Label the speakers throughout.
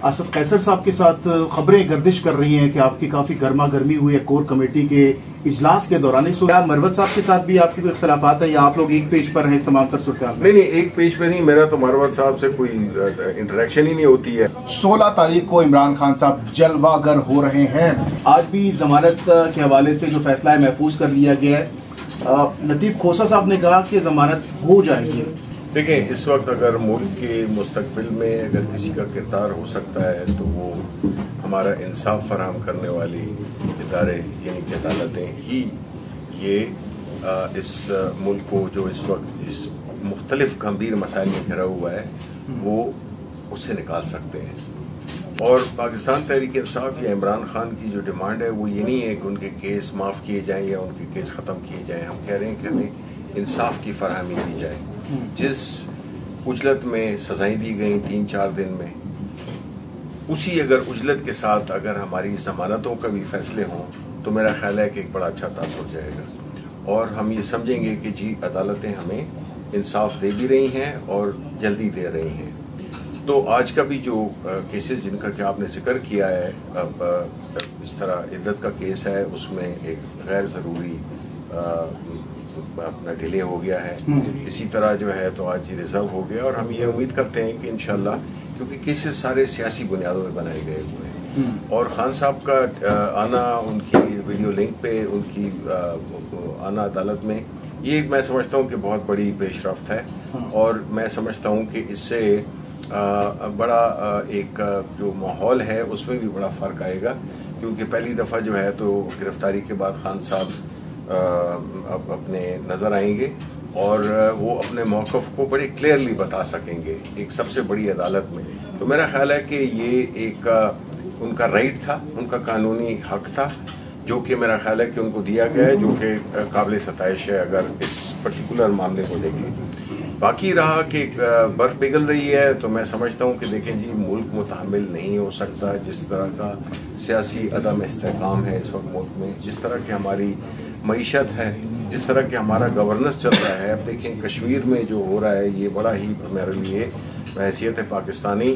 Speaker 1: اسد قیصر صاحب کے ساتھ خبریں گردش کر رہی ہیں کہ آپ کی کافی گرما گرمی ہوئی ہے کور کمیٹی کے اجلاس کے دوران. کیا مروت صاحب کے ساتھ بھی آپ کے کوئی اختلافات ہیں یا آپ لوگ ایک پیج پر ہیں تمام تر صورتحال؟
Speaker 2: نہیں ایک پیج پہ نہیں, میرا تو مروت صاحب سے کوئی انٹریکشن ہی نہیں ہوتی ہے.
Speaker 1: 16 تاریخ کو عمران خان صاحب جلوہ گر ہو رہے ہیں. آج بھی ضمانت کے حوالے سے جو فیصلہ ہے محفوظ کر لیا گیا ہے. لطیف کھوسہ صاحب نے کہا کہ ضمانت ہو جائے گی.
Speaker 2: دیکھیں, اس وقت اگر ملک کے مستقبل میں اگر کسی کا کردار ہو سکتا ہے تو وہ ہمارا انصاف فراہم کرنے والی ادارے یعنی کہ عدالتیں ہی یہ اس ملک کو جو اس وقت اس مختلف گمبھیر مسائل میں گھرا ہوا ہے وہ اس سے نکال سکتے ہیں. اور پاکستان تحریک انصاف یا عمران خان کی جو ڈیمانڈ ہے وہ یہ نہیں ہے کہ ان کے کیس معاف کیے جائیں یا ان کے کیس ختم کیے جائیں. ہم کہہ رہے ہیں کہ ہمیں انصاف کی فراہمی کی جائے. جس اجلت میں سزائیں دی گئیں 3-4 دن میں, اسی اگر اجلت کے ساتھ اگر ہماری ضمانتوں کا بھی فیصلے ہوں تو میرا خیال ہے کہ ایک بڑا اچھا تاثر ہو جائے گا اور ہم یہ سمجھیں گے کہ جی عدالتیں ہمیں انصاف دے بھی رہی ہیں اور جلدی دے رہی ہیں. تو آج کا بھی جو کیسز جن کا کہ آپ نے ذکر کیا ہے, اب اس طرح عدت کا کیس ہے, اس میں ایک غیر ضروری اپنا ڈیلے ہو گیا ہے. اسی طرح جو ہے تو آج ریزرو ہو گیا اور ہم یہ امید کرتے ہیں کہ انشاءاللہ کیونکہ کیسز سارے سیاسی بنیادوں پہ بنائے گئے ہوئے ہیں اور خان صاحب کا آنا, ان کی ویڈیو لنک پہ ان کی آنا عدالت میں, یہ میں سمجھتا ہوں کہ بہت بڑی پیش رفت ہے اور میں سمجھتا ہوں کہ اس سے بڑا ایک جو ماحول ہے اس میں بھی بڑا فرق آئے گا کیونکہ پہلی دفعہ جو ہے تو گرفتاری کے بعد خان صاحب اب اپنے نظر آئیں گے اور وہ اپنے موقف کو بڑے کلیئرلی بتا سکیں گے ایک سب سے بڑی عدالت میں. تو میرا خیال ہے کہ یہ ایک ان کا رائٹ تھا, ان کا قانونی حق تھا جو کہ میرا خیال ہے کہ ان کو دیا گیا ہے, جو کہ قابل ستائش ہے اگر اس پرٹیکولر معاملے کو دیکھیں. باقی رہا کہ برف پگھل رہی ہے تو میں سمجھتا ہوں کہ دیکھیں جی ملک متحمل نہیں ہو سکتا جس طرح کا سیاسی عدم استحکام ہے اس وقت ملک میں, جس طرح کی ہماری معیشت ہے, جس طرح کہ ہمارا گورننس چل رہا ہے. اب دیکھیں کشمیر میں جو ہو رہا ہے یہ بڑا ہی میرے لیے بحیثیت پاکستانی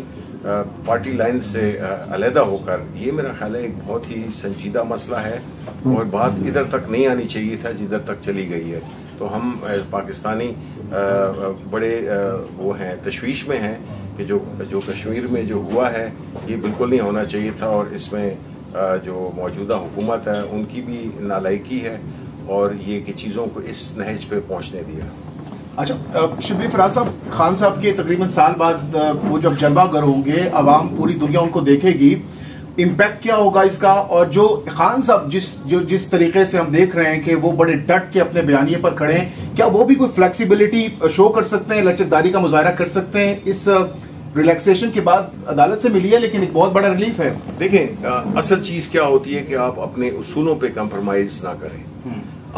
Speaker 2: پارٹی لائن سے علیحدہ ہو کر یہ میرا خیال ہے ایک بہت ہی سنجیدہ مسئلہ ہے اور بات ادھر تک نہیں آنی چاہیے تھا جدھر تک چلی گئی ہے. تو ہم پاکستانی بڑے وہ ہیں تشویش میں ہیں کہ جو کشمیر میں جو ہوا ہے یہ بالکل نہیں ہونا چاہیے تھا اور اس میں جو موجودہ حکومت ہے ان کی بھی نالائکی ہے اور یہ کہ چیزوں کو اس نہج پہ پہنچنے دیا.
Speaker 1: اچھا شبلی فراز صاحب, خان صاحب کے تقریباً سال بعد وہ جب جلوہ گر ہوں گے, عوام پوری دنیا ان کو دیکھے گی, امپیکٹ کیا ہوگا اس کا؟ اور جو خان صاحب جس طریقے سے ہم دیکھ رہے ہیں کہ وہ بڑے ڈٹ کے اپنے بیانیے پر کھڑے ہیں, کیا وہ بھی کوئی فلیکسیبلٹی شو کر سکتے ہیں, لچکداری کا مظاہرہ کر سکتے ہیں؟ اس ریلیکسیشن کے بعد عدالت سے ملی ہے لیکن ایک بہت بڑا ریلیف ہے.
Speaker 2: دیکھیں اصل چیز کیا ہوتی ہے کہ آپ اپنے اصولوں پہ کمپرومائز نہ کریں.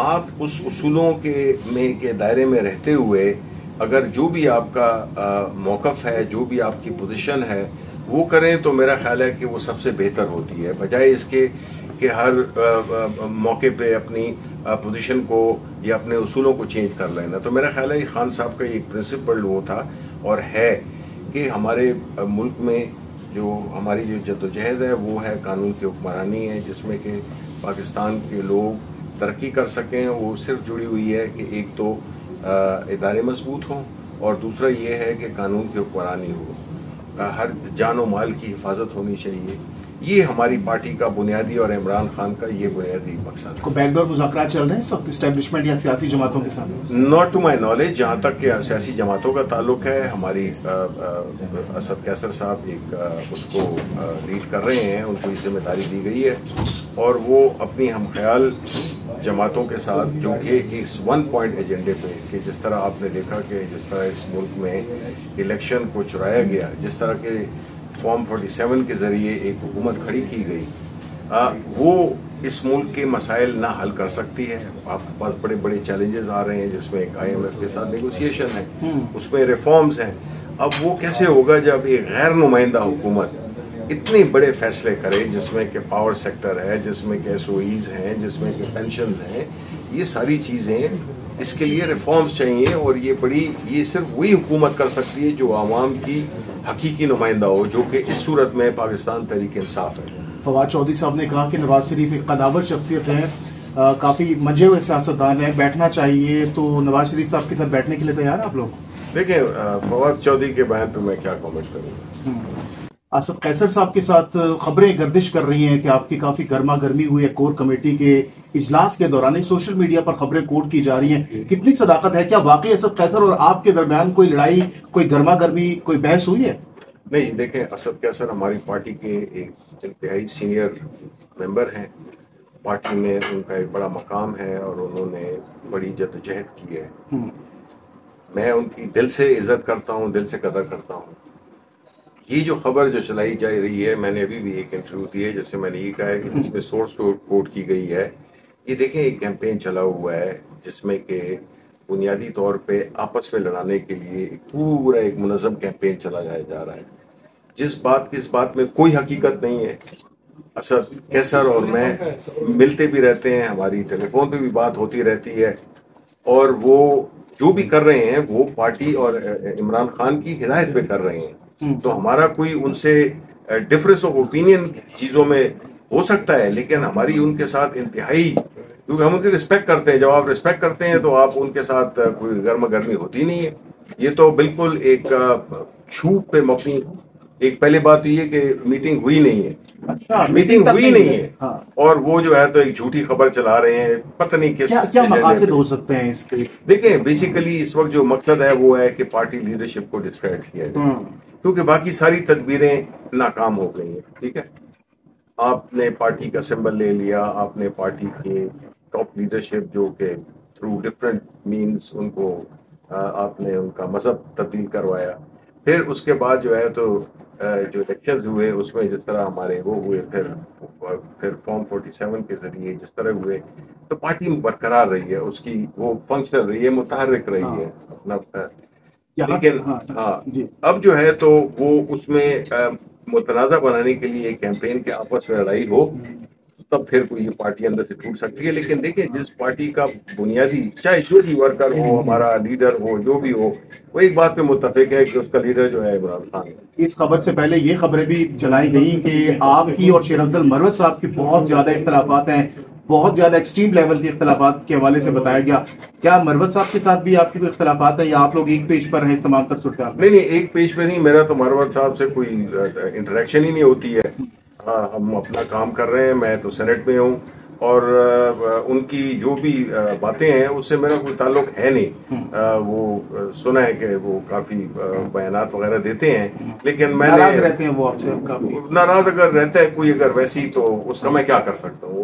Speaker 2: آپ اس اصولوں کے دائرے میں رہتے ہوئے اگر جو بھی آپ کا موقف ہے, جو بھی آپ کی پوزیشن ہے وہ کریں تو میرا خیال ہے کہ وہ سب سے بہتر ہوتی ہے, بجائے اس کے کہ ہر موقع پہ اپنی پوزیشن کو یا اپنے اصولوں کو چینج کر لینا. تو میرا خیال ہے خان صاحب کا ایک پرنسپل وہ تھا اور ہے کہ ہمارے ملک میں جو ہماری جو جدوجہد ہے وہ ہے قانون کی حکمرانی ہے, جس میں کہ پاکستان کے لوگ ترقی کر سکیں. وہ صرف جڑی ہوئی ہے کہ ایک تو ادارے مضبوط ہوں اور دوسرا یہ ہے کہ قانون کی حکمرانی ہو, ہر جان و مال کی حفاظت ہونی چاہیے. یہ ہماری پارٹی کا بنیادی اور عمران خان کا یہ بنیادی مقصد ہے.
Speaker 1: کو بیک ڈور مذاکرات چل رہے ہیں اس وقت اسٹیبلشمنٹ یا سیاسی جماعتوں کے ساتھ؟
Speaker 2: Not to my knowledge. جہاں تک کہ سیاسی جماعتوں کا تعلق ہے, ہماری اسد قیصر صاحب ایک اس کو لیڈ کر رہے ہیں, ان کو یہ ذمہ داری دی گئی ہے اور وہ اپنی ہم خیال جماعتوں کے ساتھ جو کہ اس 1 پوائنٹ ایجنڈے پہ کہ جس طرح آپ نے دیکھا کہ جس طرح اس ملک میں الیکشن کو چرایا گیا, جس طرح کے فارم 47 کے ذریعے ایک حکومت کھڑی کی گئی, وہ اس ملک کے مسائل نہ حل کر سکتی ہے. آپ کے پاس بڑے بڑے چیلنجز آ رہے ہیں جس میں ایک IMF کے ساتھ نیگوسیشن ہے, اس میں ریفارمز ہیں. اب وہ کیسے ہوگا جب ایک غیر نمائندہ حکومت اتنے بڑے فیصلے کرے جس میں کہ پاور سیکٹر ہے, جس میں کہ SOEs ہیں, جس میں کہ پینشنز ہیں, یہ ساری چیزیں اس کے لیے ریفارمز چاہیے، اور یہ صرف وہی حکومت کر سکتی ہے جو عوام کی حقیقی نمائندہ ہو، جو کہ اس صورت میں پاکستان تحریک انصاف ہے۔
Speaker 1: فواد چودھری صاحب نے کہا کہ نواز شریف ایک قداور شخصیت ہے، کافی منجھے ہوئے سیاستدان ہیں، بیٹھنا چاہیے، تو نواز شریف صاحب کے ساتھ بیٹھنے کے لیے تیار ہیں آپ لوگ؟
Speaker 2: دیکھیں فواد چودھری کے بیان پہ میں کیا کامنٹ کروں گا۔
Speaker 1: اسد قیصر صاحب کے ساتھ خبریں گردش کر رہی ہیں کہ آپ کی کافی گرما گرمی ہوئی ہے کور کمیٹی کے اجلاس کے دوران، سوشل میڈیا پر خبریں کوٹ کی جا رہی ہیں، کتنی صداقت ہے؟ کیا واقعی اسد قیصر اور آپ کے درمیان کوئی لڑائی، کوئی گرما گرمی، کوئی بحث ہوئی ہے؟
Speaker 2: نہیں، دیکھیں اسد قیصر ہماری پارٹی کے ایک انتہائی سینئر ممبر ہیں، پارٹی میں ان کا ایک بڑا مقام ہے اور انہوں نے بڑی جدوجہد کی ہے۔ میں ان کی دل سے عزت کرتا ہوں، دل سے قدر کرتا ہوں۔ یہ جو خبر جو چلائی جا رہی ہے، میں نے ابھی بھی ایک انٹرویو دی ہے جس سے میں نے یہ کہا ہے کہ جس میں سورس کوٹ کی گئی ہے، یہ دیکھیں ایک کیمپین چلا ہوا ہے جس میں کہ بنیادی طور پہ آپس میں لڑانے کے لیے پورا ایک منظم کیمپین چلایا جا رہا ہے، جس بات میں کوئی حقیقت نہیں ہے۔ اسد قیصر اور میں ملتے بھی رہتے ہیں، ہماری ٹیلی فون پہ بھی بات ہوتی رہتی ہے، اور وہ جو بھی کر رہے ہیں وہ پارٹی اور عمران خان کی ہدایت پہ کر رہے ہیں، تو ہمارا کوئی ان سے ڈفرنس آف اوپینین چیزوں میں ہو سکتا ہے، لیکن ہماری ان کے ساتھ انتہائی، کیونکہ ہم ان کی رسپیکٹ کرتے ہیں، جب آپ رسپیکٹ کرتے ہیں تو آپ ان کے ساتھ کوئی گرما گرمی ہوتی نہیں ہے۔ یہ تو بالکل ایک جھوٹ پہ مبنی، ایک پہلی بات تو یہ کہ میٹنگ ہوئی نہیں ہے، میٹنگ ہوئی نہیں ہے، اور وہ جو ہے تو ایک جھوٹی خبر چلا رہے ہیں، پتہ نہیں کیا
Speaker 1: مقاصد ہو سکتے ہیں اس کے۔
Speaker 2: دیکھیں بیسیکلی اس وقت جو مقصد ہے وہ ہے کہ پارٹی لیڈرشپ کو ڈسکریڈٹ کیا جائے، کیونکہ باقی ساری تدبیریں ناکام ہو گئی ہیں۔ ٹھیک ہے، آپ نے پارٹی کا سمبل لے لیا، آپ نے پارٹی کے ٹاپ لیڈرشپ جو کہ تھرو ڈفرینٹ مینز ان کو آپ نے ان کا مذہب تبدیل کروایا، پھر اس کے بعد جو ہے تو جو الیکشنز ہوئے اس میں جس طرح ہمارے وہ ہوئے، پھر فارم 47 کے ذریعے جس طرح ہوئے، تو پارٹی برقرار رہی ہے، اس کی وہ فنکشن رہی ہے، متحرک رہی ہے اپنا۔ لیکن اب جو ہے تو وہ اس میں متنازع بنانے کے لیے ایک کیمپین کے آپس میں لڑائی ہو، تب پھر کوئی یہ پارٹی اندر سے ٹوٹ سکتی ہے۔ لیکن دیکھیں جس پارٹی کا بنیادی، چاہے جو بھی ورکر ہو، ہمارا لیڈر ہو، جو بھی ہو، وہ ایک بات پہ متفق ہے کہ اس کا لیڈر جو ہے عمران خان ہے۔
Speaker 1: اس خبر سے پہلے یہ خبریں بھی چلائی گئی کہ آپ کی اور شیر افضل مروت صاحب کی بہت زیادہ اختلافات ہیں، بہت زیادہ ایکسٹریم لیول کے اختلافات کے حوالے سے بتایا گیا۔ کیا مروت صاحب کے ساتھ بھی آپ کی کوئی اختلافات ہیں، یا آپ لوگ ایک پیج پر ہیں تمام تر صورتحال؟
Speaker 2: نہیں، ایک پیج پہ نہیں، میرا تو مروت صاحب سے کوئی انٹریکشن ہی نہیں ہوتی ہے۔ ہم اپنا کام کر رہے ہیں، میں تو سینٹ میں ہوں، اور ان کی جو بھی باتیں ہیں اس سے میرا کوئی تعلق ہے نہیں۔ وہ سنا ہے کہ وہ کافی بیانات وغیرہ دیتے ہیں، لیکن میں
Speaker 1: ناراض رہتے ہیں وہ آپ سے کافی؟
Speaker 2: ناراض اگر رہتا ہے کوئی اگر ویسی، تو اس کا میں کیا کر سکتا ہوں۔